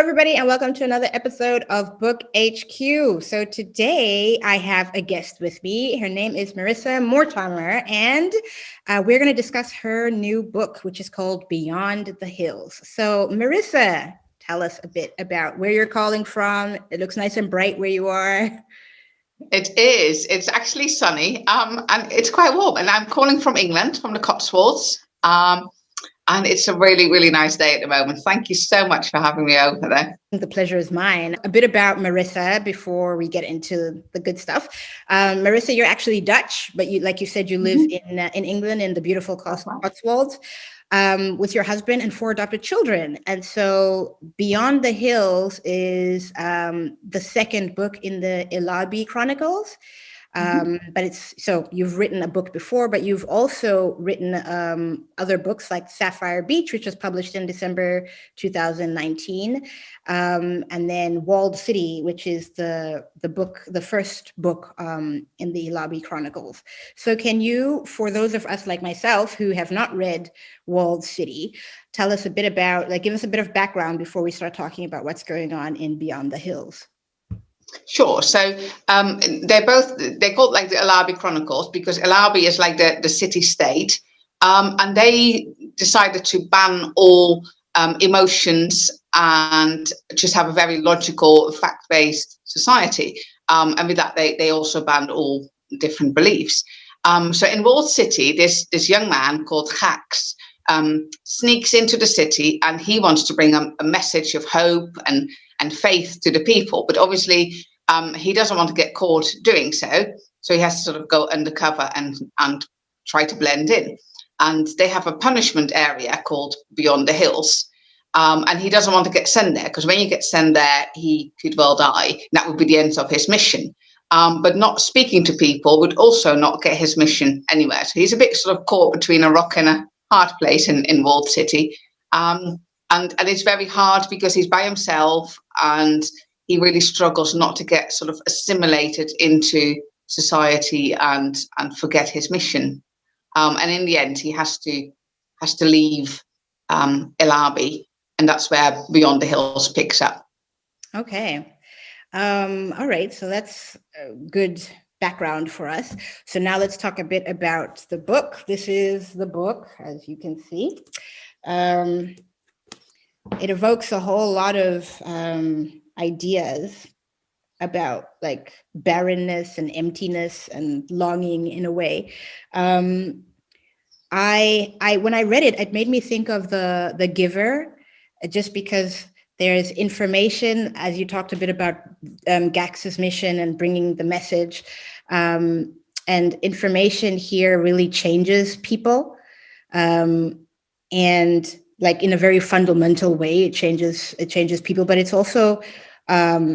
everybody, and welcome to another episode of Book HQ. So today I have a guest with me. Her name is Maressa Mortimer, and we're going to discuss her new book, which is called Beyond the Hills. So Maressa, tell us a bit about where you're calling from. It looks nice and bright where you are. It is. It's actually sunny, and it's quite warm. And I'm calling from England, from the Cotswolds. And it's a really, really nice day at the moment. Thank you so much for having me over there. The pleasure is mine. A bit about Maressa before we get into the good stuff. Maressa, you're actually Dutch, but like you said, you live in England in the beautiful Cotswolds with your husband and 4 adopted children. And so Beyond the Hills is the second book in the Ilabi Chronicles. But it's so you've written a book before, but you've also written other books like Sapphire Beach, which was published in December 2019, and then Walled City, which is the first book in the Ilabi Chronicles. So can you, for those of us like myself who have not read Walled City, tell us a bit about, give us a bit of background before we start talking about what's going on in Beyond the Hills? Sure. So they're called like the Ilabi Chronicles because Ilabi is like the city state, and they decided to ban all emotions and just have a very logical, fact-based society. And with that, they also banned all different beliefs. So in Walled City, this young man called Hax sneaks into the city, and he wants to bring a message of hope and faith to the people. But obviously, he doesn't want to get caught doing so. So he has to sort of go undercover and try to blend in. And they have a punishment area called Beyond the Hills. And he doesn't want to get sent there because when you get sent there, he could well die. That would be the end of his mission. But not speaking to people would also not get his mission anywhere. So he's a bit sort of caught between a rock and a hard place in Walled City. And it's very hard because he's by himself and he really struggles not to get sort of assimilated into society and forget his mission. And in the end, he has to leave Ilabi, and that's where Beyond the Hills picks up. Okay. All right. So that's a good background for us. So now let's talk a bit about the book. This is the book, as you can see. It evokes a whole lot of ideas about like barrenness and emptiness and longing in a way. I when I read it, it made me think of the Giver, just because there's information, as you talked a bit about Gax's mission and bringing the message, and information here really changes people, and like in a very fundamental way, it changes people, but it's also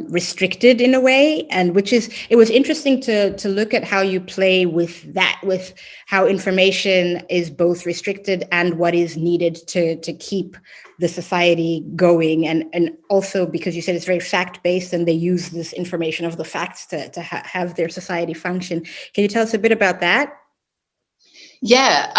restricted in a way, and it was interesting to look at how you play with that, with how information is both restricted and what is needed to keep the society going, and also because you said it's very fact-based and they use this information of the facts to have their society function. Can you tell us a bit about that? Yeah,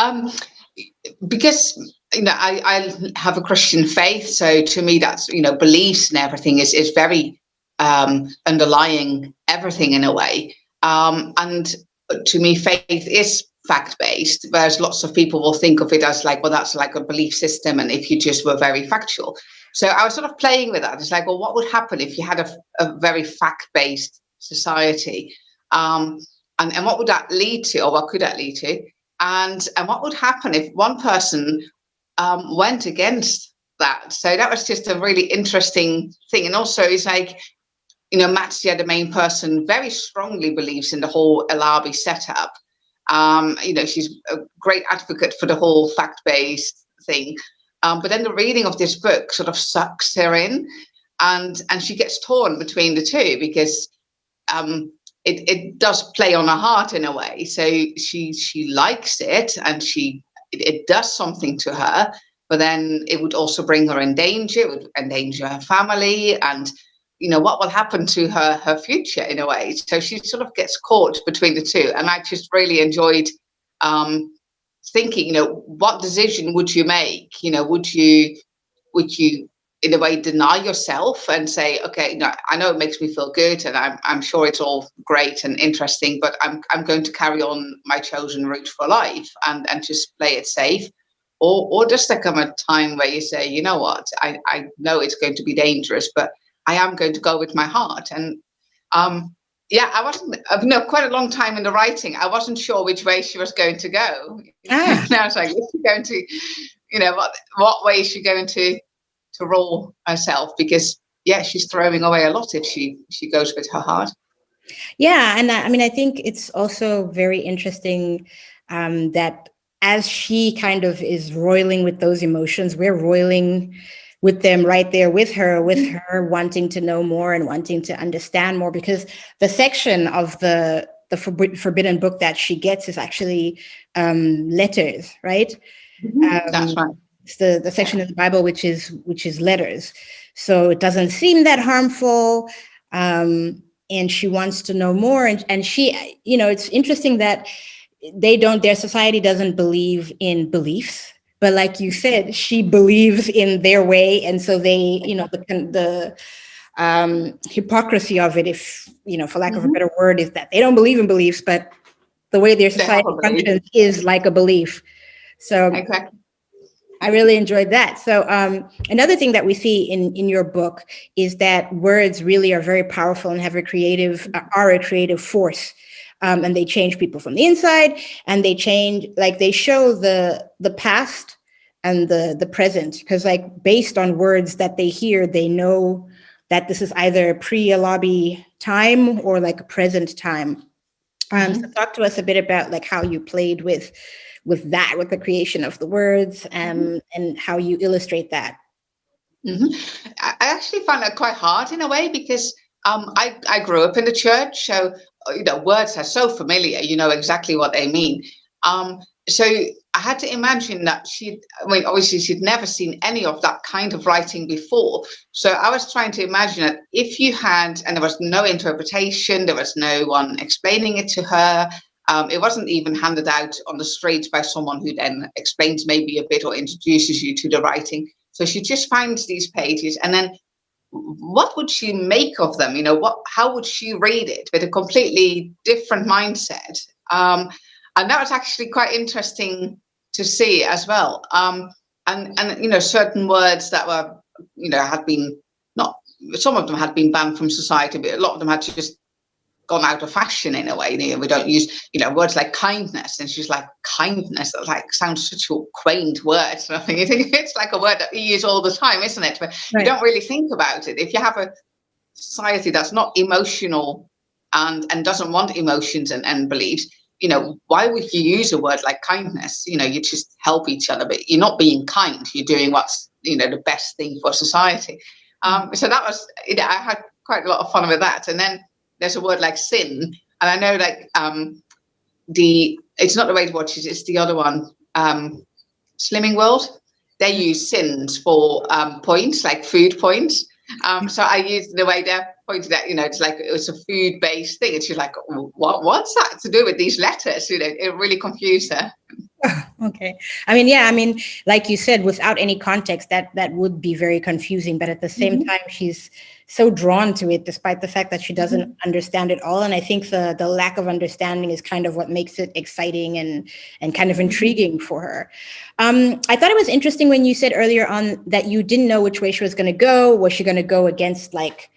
because I have a Christian faith, so to me that's beliefs and everything is very underlying everything in a way, and to me faith is fact-based, whereas lots of people will think of it as like, well, that's like a belief system, and if you just were very factual. So I was sort of playing with that. It's like, well, what would happen if you had a very fact-based society, and what would that lead to, or what could that lead to? And what would happen if one person went against that? So that was just a really interesting thing. And also it's like, Matsia, the main person, very strongly believes in the whole Ilabi setup. She's a great advocate for the whole fact-based thing. But then the reading of this book sort of sucks her in, and she gets torn between the two because it does play on her heart in a way. So she likes it, and it does something to her, but then it would also bring her in danger. It would endanger her family, and what will happen to her future in a way. So she sort of gets caught between the two. And I just really enjoyed thinking, what decision would you make? Would you in a way deny yourself and say, okay, no, I know it makes me feel good, and I'm sure it's all great and interesting, but I'm going to carry on my chosen route for life and just play it safe? Or does there come a time where you say, you know what, I know it's going to be dangerous, but I am going to go with my heart? And yeah, I wasn't, quite a long time in the writing, I wasn't sure which way she was going to go. Now it's like, is she going to, what way is she going to roll herself? Because yeah, she's throwing away a lot if she goes with her heart. Yeah, and I mean, I think it's also very interesting that as she kind of is roiling with those emotions, we're roiling with them right there with her wanting to know more and wanting to understand more, because the section of the forbidden book that she gets is actually letters, right? That's right. It's the section of the Bible which is letters, so it doesn't seem that harmful. And she wants to know more, and she, it's interesting that their society doesn't believe in beliefs, but like you said, she believes in their way, and so they, the hypocrisy of it, if for lack of a better word, is that they don't believe in beliefs, but the way their society functions is like a belief. So exactly. I really enjoyed that. So another thing that we see in your book is that words really are very powerful and are a creative force. And they change people from the inside, and they show the past and the present, because like based on words that they hear, they know that this is either pre-Alabi time or like a present time. So talk to us a bit about like how you played with the creation of the words, and how you illustrate that. I actually found that quite hard in a way, because I grew up in the church, so words are so familiar, you know exactly what they mean. So I had to imagine that obviously she'd never seen any of that kind of writing before. So I was trying to imagine that if you had, and there was no interpretation, there was no one explaining it to her. It wasn't even handed out on the street by someone who then explains maybe a bit or introduces you to the writing. So she just finds these pages, and then what would she make of them? How would she read it with a completely different mindset? And that was actually quite interesting to see as well. And certain words that were, had been not, some of them had been banned from society, but a lot of them had just gone out of fashion in a way. We don't use, words like kindness. And she's like, kindness, that like sounds such a quaint word. So I think it's like a word that we use all the time, isn't it? But right. You don't really think about it. If you have a society that's not emotional and doesn't want emotions and beliefs, why would you use a word like kindness? You just help each other, but you're not being kind. You're doing what's, the best thing for society. So that was, I had quite a lot of fun with that. And then there's a word like sin, and I know like it's not the Weight Watchers, it's the other one, Slimming World. They use sins for points, like food points. So I used the way they're pointed at, it's like it's a food-based thing, and she's like, what's that to do with these letters? It really confused her. Okay. I mean, like you said, without any context, that would be very confusing. But at the same time, she's so drawn to it, despite the fact that she doesn't understand it all. And I think the lack of understanding is kind of what makes it exciting and kind of intriguing for her. I thought it was interesting when you said earlier on that you didn't know which way she was going to go. Was she going to go against like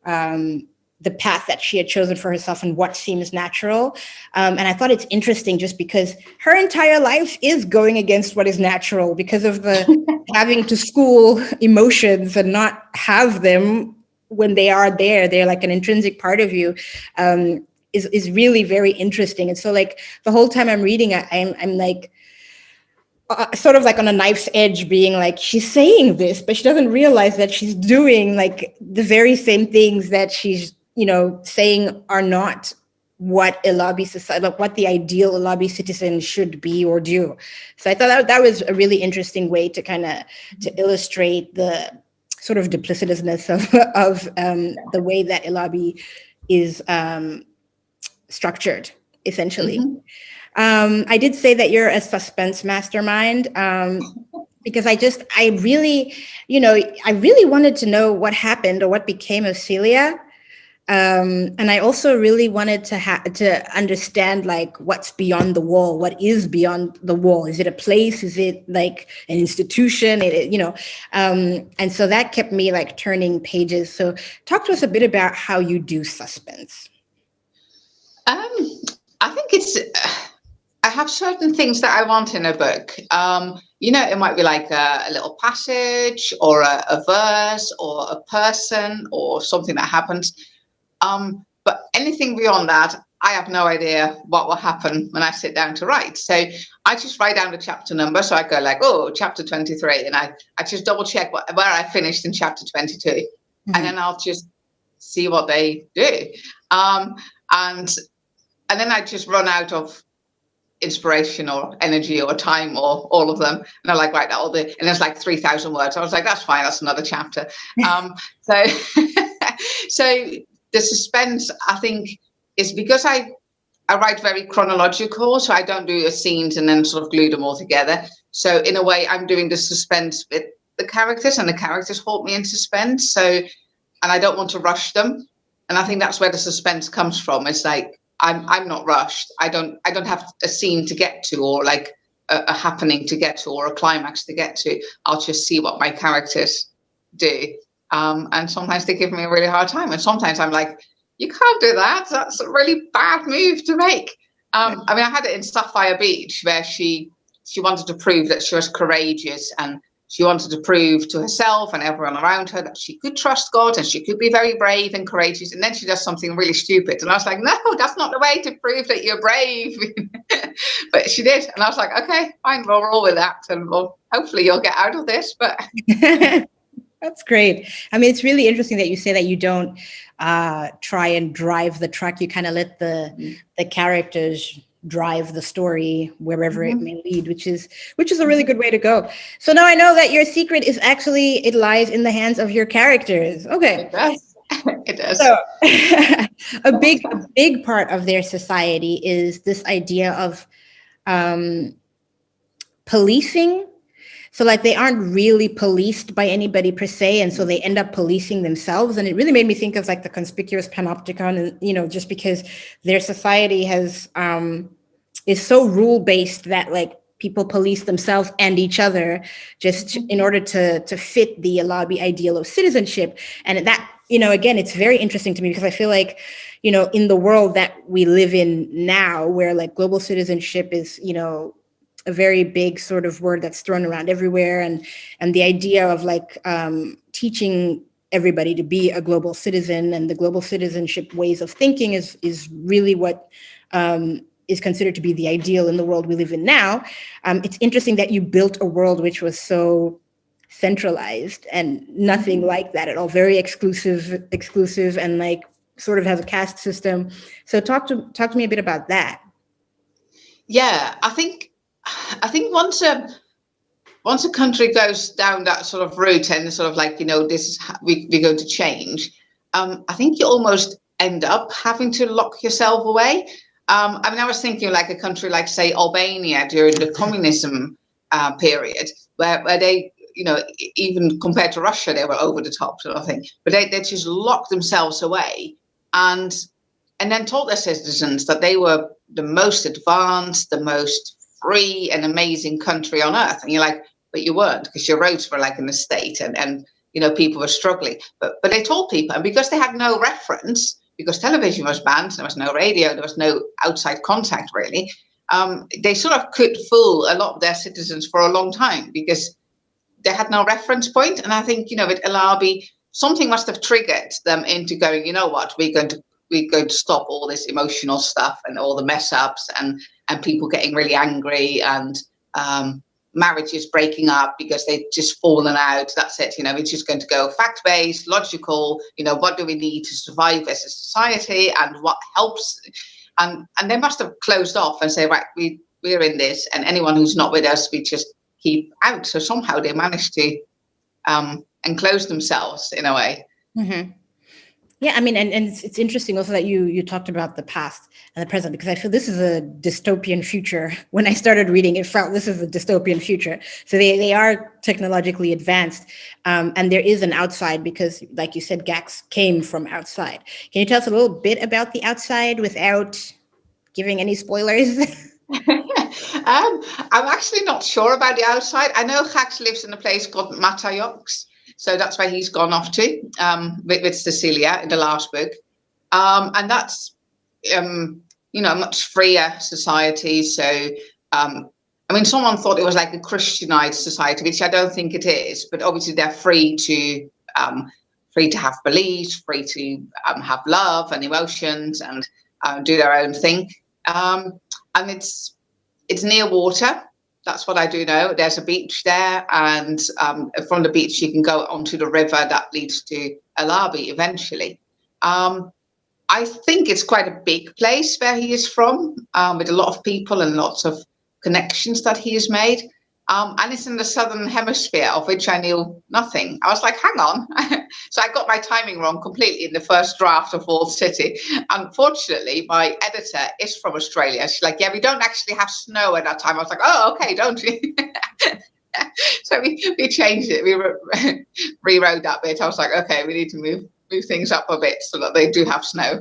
the path that she had chosen for herself and what seems natural? And I thought it's interesting just because her entire life is going against what is natural because of the having to school emotions and not have them when they are there. They're like an intrinsic part of you, is really very interesting. And so like the whole time I'm reading, I'm like, sort of like on a knife's edge, being like, she's saying this, but she doesn't realize that she's doing like the very same things that she's, saying are not what a lobby society, like what the ideal lobby citizen should be or do. So I thought that was a really interesting way to kind of to illustrate the sort of duplicitousness of the way that a lobby is structured, essentially. I did say that you're a suspense mastermind. because I really, I really wanted to know what happened or what became of Celia. And I also really wanted to understand like what's beyond the wall. What is beyond the wall? Is it a place? Is it like an institution? And so that kept me like turning pages. So talk to us a bit about how you do suspense. I think I have certain things that I want in a book. It might be like a little passage or a verse or a person or something that happens. But anything beyond that, I have no idea what will happen when I sit down to write. So I just write down the chapter number. So I go like, oh, chapter 23. And I just double check where I finished in chapter 22. Mm-hmm. And then I'll just see what they do. And then I just run out of inspiration or energy or time or all of them. And I'm like, right, that'll do. And there's like 3,000 words. I was like, that's fine. That's another chapter. So the suspense, I think, is because I write very chronological. So I don't do scenes and then sort of glue them all together. So in a way, I'm doing the suspense with the characters, and the characters hold me in suspense. And I don't want to rush them. And I think that's where the suspense comes from. It's like, I'm not rushed. I don't have a scene to get to, or like a happening to get to, or a climax to get to. I'll just see what my characters do. And sometimes they give me a really hard time. And sometimes I'm like, you can't do that. That's a really bad move to make. I had it in Sapphire Beach, where she wanted to prove that she was courageous, and she wanted to prove to herself and everyone around her that she could trust God and she could be very brave and courageous. And then she does something really stupid. And I was like, no, that's not the way to prove that you're brave. But she did. And I was like, okay, fine, we'll roll with that. And hopefully you'll get out of this. But that's great. I mean, it's really interesting that you say that you don't try and drive the truck. You kind of let the characters drive the story wherever it may lead, which is a really good way to go. So now I know that your secret is actually, it lies in the hands of your characters. Okay. It does. So a big part of their society is this idea of policing. So like they aren't really policed by anybody per se. And so they end up policing themselves. And it really made me think of like the conspicuous panopticon, and, just because their society is so rule-based that like people police themselves and each other just in order to fit the Alabi ideal of citizenship. And that, again, it's very interesting to me because I feel like, in the world that we live in now, where like global citizenship is, a very big sort of word that's thrown around everywhere. And the idea of like teaching everybody to be a global citizen, and the global citizenship ways of thinking is really what is considered to be the ideal in the world we live in now. It's interesting that you built a world which was so centralized and nothing like that at all, very exclusive and like sort of has a caste system. So talk to me a bit about that. Yeah, I think once a country goes down that sort of route and sort of like, this is how we're going to change, I think you almost end up having to lock yourself away. I was thinking like a country like, say, Albania during the communism period, where they, even compared to Russia, they were over the top sort of thing. But they just locked themselves away and then told their citizens that they were the most advanced, the most free and amazing country on earth. And you're like, but you weren't, because your roads were like in the state and people were struggling. But they told people, and because they had no reference, because television was banned, there was no radio, there was no outside contact really, they sort of could fool a lot of their citizens for a long time because they had no reference point. And I think, with Alabi, something must have triggered them into going, you know what, we're going to stop all this emotional stuff and all the mess ups and people getting really angry and marriages breaking up because they've just fallen out. That's it. It's just going to go fact-based, logical. What do we need to survive as a society and what helps? And they must have closed off and say, right, we're in this, and anyone who's not with us, we just keep out. So somehow they managed to enclose themselves in a way. Mm-hmm. Yeah, I mean, and it's interesting also that you talked about the past and the present, because I feel this is a dystopian future. When I started reading, it felt this is a dystopian future. So they are technologically advanced, and there is an outside because, like you said, Gax came from outside. Can you tell us a little bit about the outside without giving any spoilers? I'm actually not sure about the outside. I know Hax lives in a place called Matayox, so that's where he's gone off to with Cecilia in the last book, and that's a much freer society. So I mean, someone thought it was like a Christianized society, which I don't think it is. But obviously, they're free to have beliefs, free to have love and emotions, and do their own thing. And it's near water. That's what I do know. There's a beach there, and from the beach you can go onto the river that leads to Alabi eventually. I think it's quite a big place where he is from, with a lot of people and lots of connections that he has made. And it's in the southern hemisphere, of which I knew nothing. I was like, hang on. So I got my timing wrong completely in the first draft of Walled City. Unfortunately, my editor is from Australia. She's like, yeah, we don't actually have snow at that time. I was like, oh, okay, don't you? So we changed it. We rewrote that bit. I was like, okay, we need to move things up a bit so that they do have snow.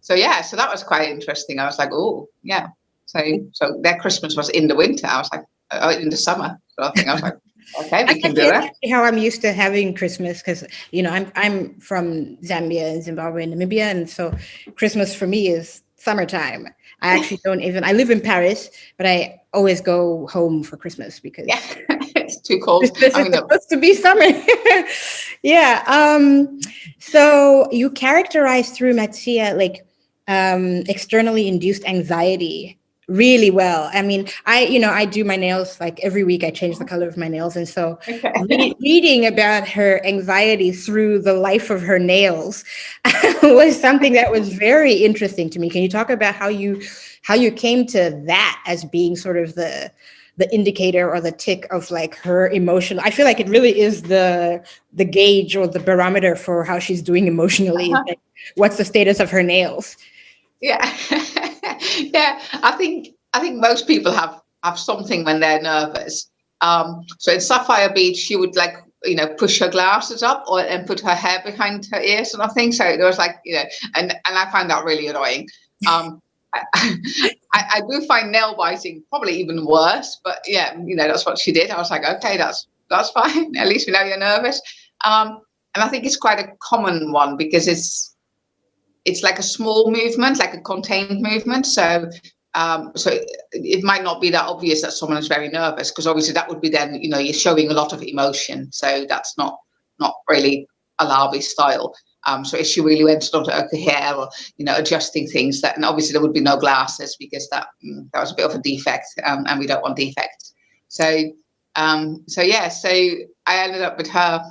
So that was quite interesting. I was like, oh, yeah. So their Christmas was in the winter. I was like, oh, in the summer. So I think I was like, okay, we can do that. How I'm used to having Christmas, because I'm from Zambia and Zimbabwe and Namibia, and so Christmas for me is summertime. I actually don't even. I live in Paris, but I always go home for Christmas because it's too cold. It's supposed to be summer. Yeah. So you characterize through Matsia like externally induced anxiety really well. I mean, I do my nails like every week. I change the color of my nails, and so reading about her anxiety through the life of her nails was something that was very interesting to me. Can you talk about how you came to that as being sort of the indicator or the tick of like her emotion? I feel like it really is the gauge or the barometer for how she's doing emotionally. Like, what's the status of her nails? Yeah. Yeah, I think most people have something when they're nervous. So in Sapphire Beach, she would like push her glasses up and put her hair behind her ears and I think so. There was like and I find that really annoying. I do find nail biting probably even worse, but yeah, that's what she did. I was like, okay, that's fine. At least we know you're nervous. And I think it's quite a common one because it's like a small movement, like a contained movement. So it might not be that obvious that someone is very nervous, because obviously that would be then, you're showing a lot of emotion. So that's not really Alabi style. So if she really went onto her hair or, adjusting things, and obviously there would be no glasses because that was a bit of a defect, and we don't want defects. So I ended up with her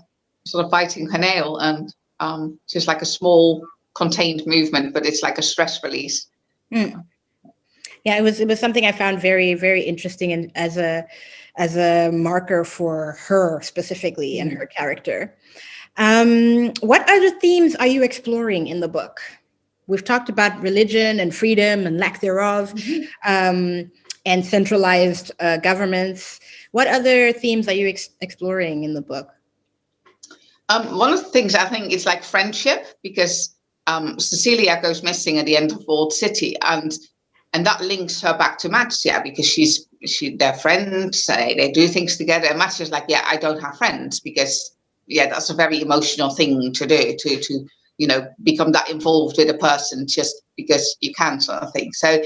sort of biting her nail, and just like a small contained movement, but it's like a stress release. Yeah, it was something I found very, very interesting, and as a marker for her specifically and her character. What other themes are you exploring in the book? We've talked about religion and freedom and lack thereof, and centralized governments. What other themes are you exploring in the book? One of the things I think is like friendship, because Cecilia goes missing at the end of Walled City, and that links her back to Matsia because they're friends. They do things together. And Matsia's like, yeah, I don't have friends, because that's a very emotional thing to do, to become that involved with a person just because you can, sort of thing. So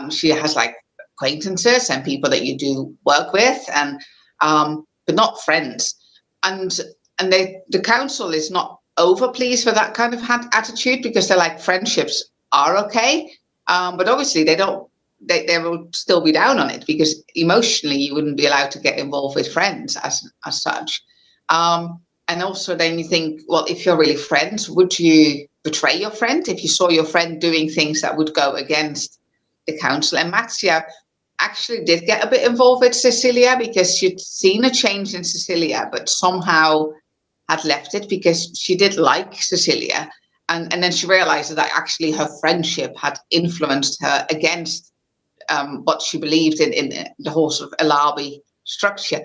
she has like acquaintances and people that you do work with, and but not friends. And the council is not over pleased with that kind of attitude, because they're like, friendships are okay, but obviously they will still be down on it, because emotionally you wouldn't be allowed to get involved with friends as such. And also then you think, well, if you're really friends, would you betray your friend if you saw your friend doing things that would go against the council? And Matsia actually did get a bit involved with Cecilia, because she'd seen a change in Cecilia, but somehow had left it because she did like Cecilia. And then she realized that actually her friendship had influenced her against what she believed in the whole sort of Alabi structure.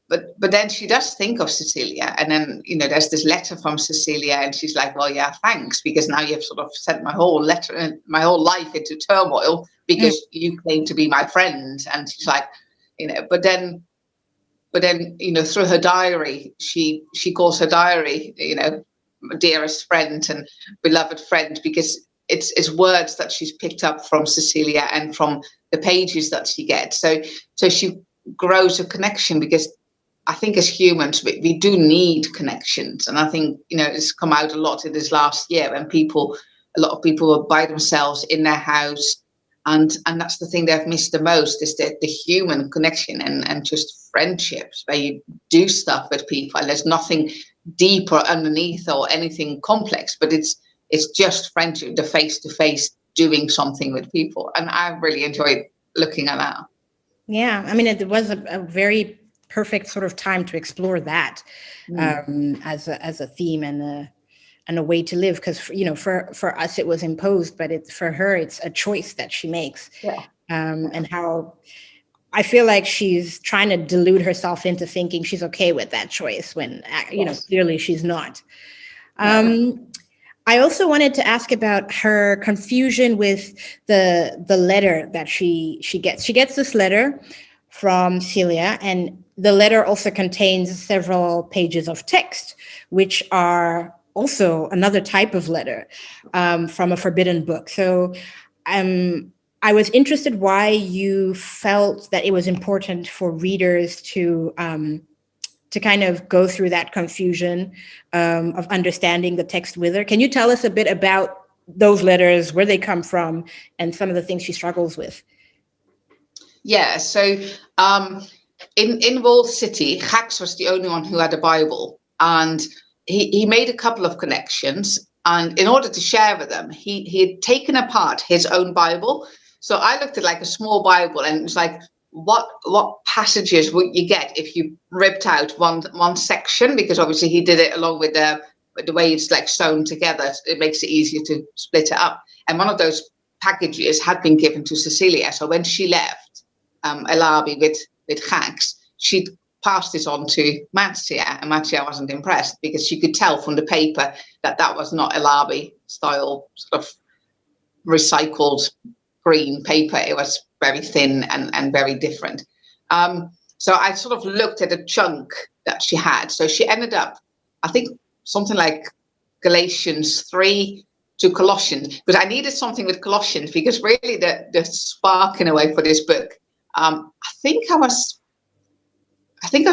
But then she does think of Cecilia, and then there's this letter from Cecilia, and she's like, "Well, yeah, thanks, because now you've sort of sent my whole life into turmoil because you claim to be my friend." And she's like, but then through her diary, she calls her diary, dearest friend and beloved friend, because it's words that she's picked up from Cecilia and from the pages that she gets. So she grows a connection, because I think as humans, we do need connections. And I think, it's come out a lot in this last year when a lot of people were by themselves in their house. And that's the thing they've missed the most, is the human connection and just friendships where you do stuff with people. And there's nothing deeper underneath or anything complex, but it's just friendship, the face-to-face doing something with people. And I really enjoyed looking at that. Yeah, I mean, it was a very perfect sort of time to explore that as a theme and a way to live, because for us it was imposed, but for her it's a choice that she makes. And how I feel like she's trying to delude herself into thinking she's okay with that choice when clearly she's not. I also wanted to ask about her confusion with the letter that she gets. She gets this letter from Celia, and the letter also contains several pages of text, which are also another type of letter from a forbidden book. So I was interested why you felt that it was important for readers to kind of go through that confusion of understanding the text with her. Can you tell us a bit about those letters, where they come from, and some of the things she struggles with? Yeah, so in Walled City, Hax was the only one who had a Bible, and he made a couple of connections. And in order to share with them, he had taken apart his own Bible. So I looked at like a small Bible, and it was like, what passages would you get if you ripped out one section? Because obviously he did it along with the way it's like sewn together. It makes it easier to split it up. And one of those packages had been given to Cecilia. So when she left Alabi with Hax, she'd passed it on to Matia, and Matia wasn't impressed, because she could tell from the paper that was not Alabi style sort of recycled green paper. It was very thin and very different. So I sort of looked at a chunk that she had. So she ended up, I think, something like Galatians 3 to Colossians, because I needed something with Colossians, because really the spark in a way for this book. I think I was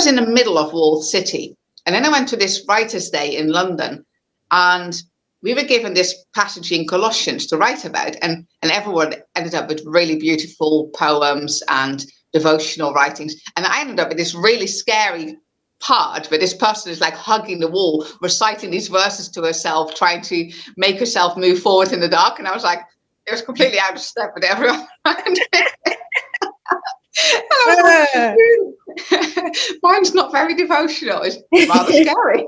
in the middle of Walled City, and then I went to this Writers' Day in London, and we were given this passage in Colossians to write about, and everyone ended up with really beautiful poems and devotional writings. And I ended up with this really scary part where this person is like hugging the wall, reciting these verses to herself, trying to make herself move forward in the dark. And I was like, it was completely out of step with everyone. Mine's not very devotional. It's rather scary.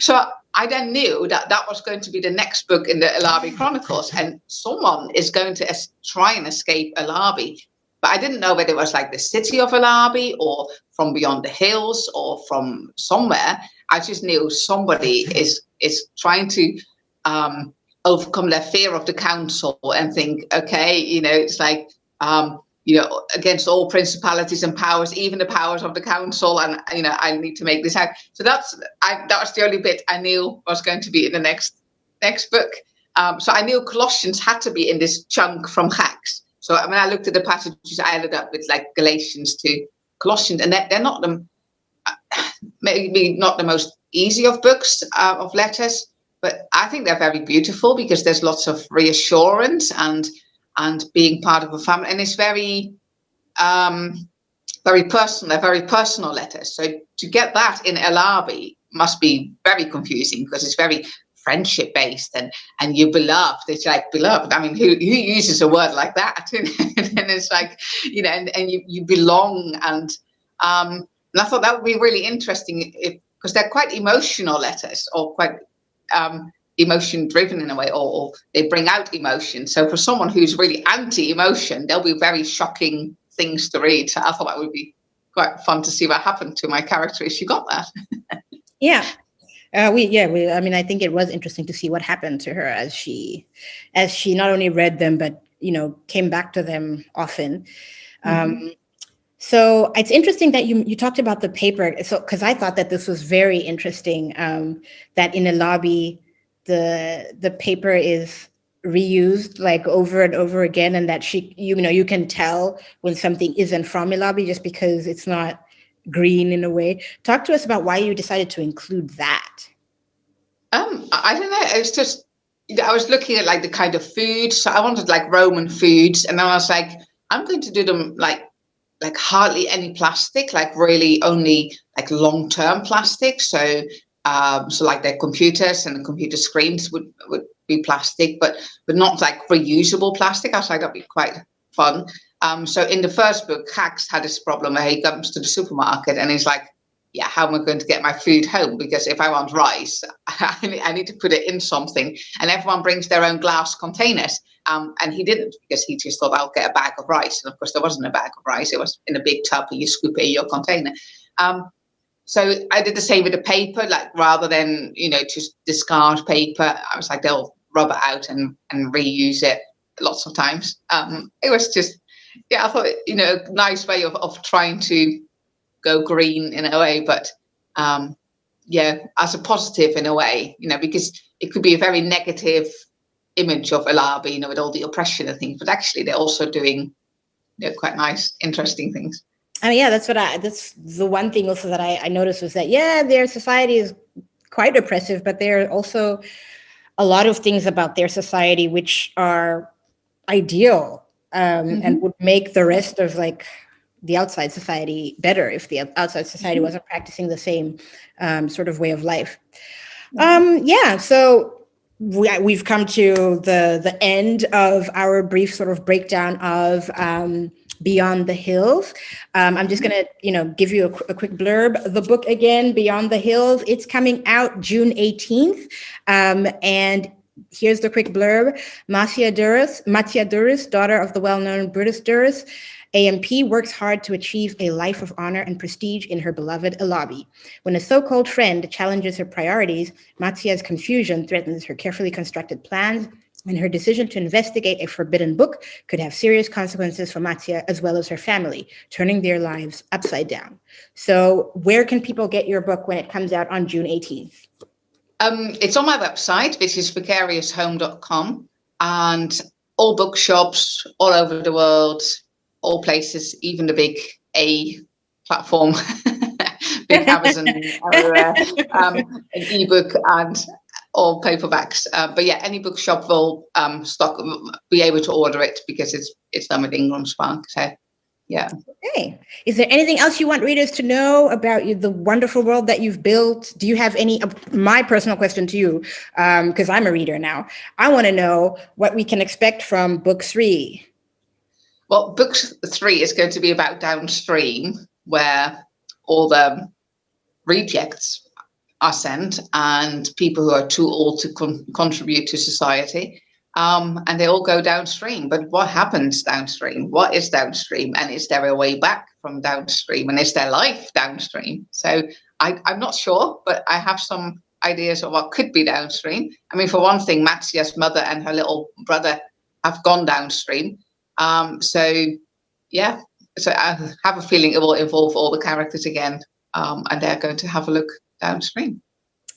So I then knew that was going to be the next book in the Alabi Chronicles, and someone is going to try and escape Alabi. But I didn't know whether it was like the city of Alabi or from beyond the hills or from somewhere. I just knew somebody is trying to overcome their fear of the council and think, okay, it's like, against all principalities and powers, even the powers of the council, and I need to make this out. So that was the only bit I knew was going to be in the next book. So I knew Colossians had to be in this chunk from Hax. So when I looked at the passages, I ended up with like Galatians to Colossians, and they're not maybe not the most easy of books of letters, but I think they're very beautiful, because there's lots of reassurance and being part of a family, and it's very very personal. They're very personal letters. So to get that in Alabi must be very confusing, because it's very friendship based and you're beloved. It's like beloved. I mean, who uses a word like that? And it's like, and you belong. And I thought that would be really interesting because they're quite emotional letters, or quite emotion driven in a way, or they bring out emotion. So for someone who's really anti-emotion, there'll be very shocking things to read. So I thought that would be quite fun to see what happened to my character if she got that. Yeah. I mean, I think it was interesting to see what happened to her as she not only read them, but, came back to them often. So it's interesting that you talked about the paper. So, because I thought that this was very interesting, that in a lobby, the paper is reused like over and over again, and that you can tell when something isn't from a lobby just because it's not green in a way. Talk to us about why you decided to include that. I don't know. It was just, I was looking at like the kind of food. So I wanted like Roman foods, and then I was like, I'm going to do them like hardly any plastic, like really only like long-term plastic. So so like their computers and the computer screens would be plastic, but not like reusable plastic. I was like, that'd be quite fun. So in the first book, Hax had this problem where he comes to the supermarket and he's like, yeah, how am I going to get my food home? Because if I want rice, I need to put it in something. And everyone brings their own glass containers. And he didn't, because he just thought, I'll get a bag of rice. And of course, there wasn't a bag of rice. It was in a big tub and you scoop it in your container. So I did the same with the paper, like rather than, just discard paper, I was like, they'll rub it out and reuse it lots of times. It was just, I thought, a nice way of trying to go green in a way, but as a positive in a way, because it could be a very negative image of Alabi, with all the oppression and things, but actually they're also doing quite nice, interesting things. I mean, that's the one thing also that I noticed was that, their society is quite oppressive, but there are also a lot of things about their society which are ideal, and would make the rest of like the outside society better if the outside society wasn't practicing the same sort of way of life. So we've come to the end of our brief sort of breakdown of Beyond the Hills. I'm just going to, give you a quick blurb. The book again, Beyond the Hills, it's coming out June 18th. And here's the quick blurb. Matia Duris, daughter of the well-known Brutus Duris, AMP, works hard to achieve a life of honor and prestige in her beloved Alabi. When a so-called friend challenges her priorities, Matia's confusion threatens her carefully constructed plans, and her decision to investigate a forbidden book could have serious consequences for Matia as well as her family, turning their lives upside down. So where can people get your book when it comes out on June 18th? It's on my website, which is vicarioushome.com, and all bookshops all over the world, all places, even the big A platform, big Amazon, everywhere, an ebook and all paperbacks. But any bookshop will be able to order it because it's done with Ingram Spark. So yeah. Okay. Is there anything else you want readers to know about the wonderful world that you've built? Do you have any? My personal question to you, because I'm a reader now, I want to know what we can expect from book 3. Well, book 3 is going to be about downstream, where all the rejects are sent and people who are too old to contribute to society. And they all go downstream. But what happens downstream? What is downstream? And is there a way back from downstream? And is there life downstream? So I'm not sure, but I have some ideas of what could be downstream. I mean, for one thing, Matsia's mother and her little brother have gone downstream. So I have a feeling it will involve all the characters again, and they're going to have a look downstream.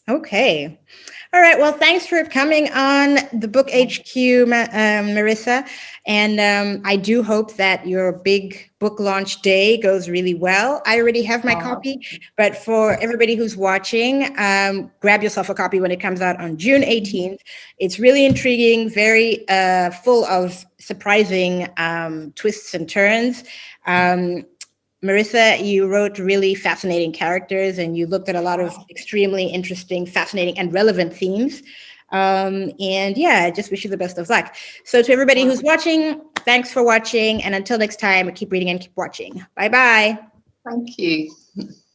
Okay. All right. Well, thanks for coming on the Book HQ, Maressa. And I do hope that your big book launch day goes really well. I already have my copy, but for everybody who's watching, grab yourself a copy when it comes out on June 18th. It's really intriguing, very full of surprising twists and turns. Maressa, you wrote really fascinating characters and you looked at a lot of extremely interesting, fascinating, and relevant themes. I just wish you the best of luck. So to everybody who's watching, thanks for watching. And until next time, keep reading and keep watching. Bye-bye. Thank you.